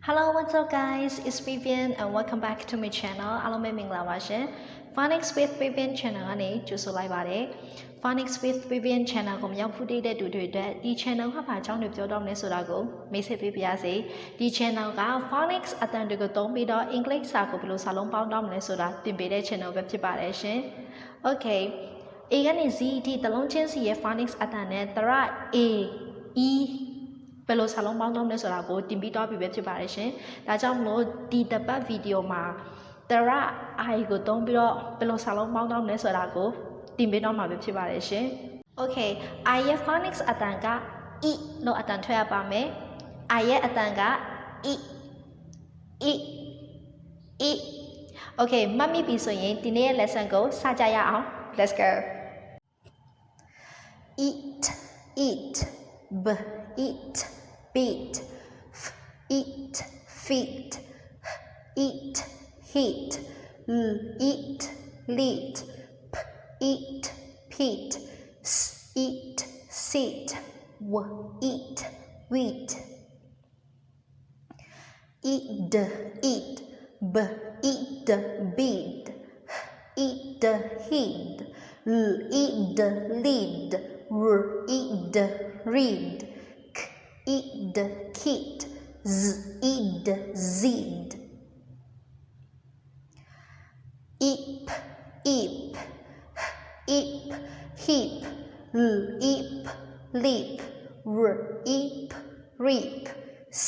Hello, what's up guys? It's Vivian and welcome back to my channel. အားလုံးပဲမင်္ဂလာပါရှင် Phonics with Vivian channel ကနေကြိုဆိုလိုက်ပါတယ် Phonics with Vivian channel ကိုမရောက်ဖူးတဲ့တူတွေအတွက်ဒီ channel ကဘာကြောင့်လဲပြောတော့မလဲဆိုတာကိုမိတ်ဆက်ပေးပါရစေဒီ channel က Phonics အတန်တွေကိုသုံးပြီးတော့ English စာကိုဘယ်လိုစာလုံးပေါင်းတော့မလဲဆိုတာသင်ပေးတဲ့ channel ပဲဖြစ်ပါတယ်ရှင် Okay A ကနေ Z အထိတလုံးချင်းစီရဲ့ Phonics အတန်နဲ့တရ A Eဘယ်လိုစာလုံးပေါင်းတော့မလဲဆိုတာကိုတင်ပြတော့ပြီပဲဖြစ်ပါတယ်ရှင်။ဒါကြောင့်မလို့ဒီတစ်ပတ်ဗီဒီယိုမှာတရ I ကိုသုံးပြီးတော့ဘယ်လိုစာလုံးပေါင်းတော့မလဲဆိုတာကိုတင်ပြတော့မှာပဲဖြစ်ပါတယ်ရှင်။ Okay, I ရဲ့ phonics အတန်က E လို့အတန်ထွက်ရပါမယ်။ I ရဲ့အတန်က E E Okay, မှတ်မိပြီဆိုရင်ဒီနေ့ရဲ့ lesson ကိုစကြရအောင်။ Let's go. Eat B eat beat f eat feet eat heat eat lead p eat peat s eat seat w eat wheat eat b eat bead eat heed eat lead r eat read eat kit z eat zed eep eep eep heap eep leap r eep reap s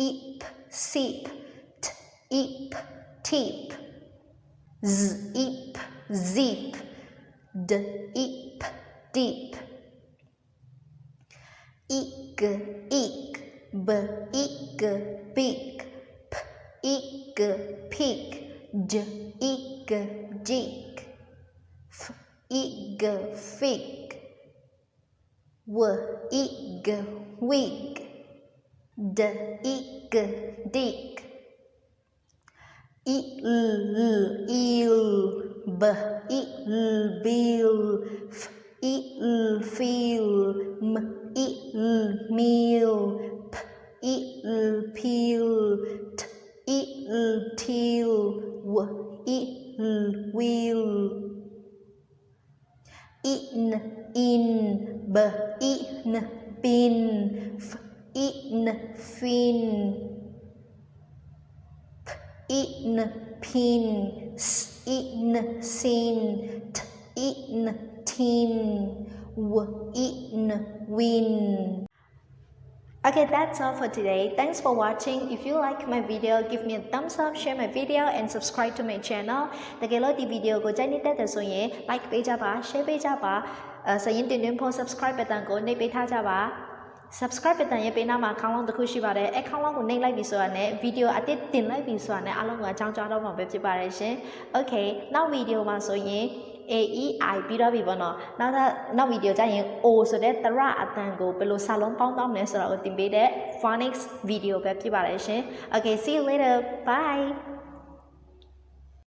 eep seep t eep teep z eep zeep d eep deep eek b eek beak p eek peak j eek jeek f eek fig w eek wig d eek dick eel b eel bill f eel feel m eel meal p eel peel t eel teal w eel wheel in b in bin f in fin p in pin s in sin t in tin w in win. Okay, that's all for today. Thanks for watching. If you like my video, give me a thumbs up, share my video, and subscribe to my channel. တကယ်လို့ဒီ video ကိုကြိုက်နေတဲ့ဆိုရင် like ပေးကြပါ share ပေးကြပါဆိုရင်တင်ဖို့ subscribe button ကိုနှိပ်ပေးထားကြပါ subscribe button ရဲ့ဘေးနားမှာခေါင်းလောင်းတစ်ခုရှိပါတယ်အဲခေါင်းလောင်းကိုနှိပ်လိုက်ပြီဆိုတာနဲ့ video အသစ်တင်လိုက်ပြီဆိုတာနဲ့အားလုံးကအကြောင်းကြားတော့မှာပဲဖြစ်ပါတယ်ရှင် Okay နောက် video မှာဆိုရင်A E I ပြီးတော့ပြီပေါ့နော်နောက်ဗီဒီယိုကျရင် O ဆိုတဲ့တရအတန်ကိုဘယ်လိုစာလုံးပေါင်းတော့မလဲဆိုတာကိုသင်ပေးတဲ့ Phonics video ပဲဖြစ်ပါတယ်ရှင် Okay see you later bye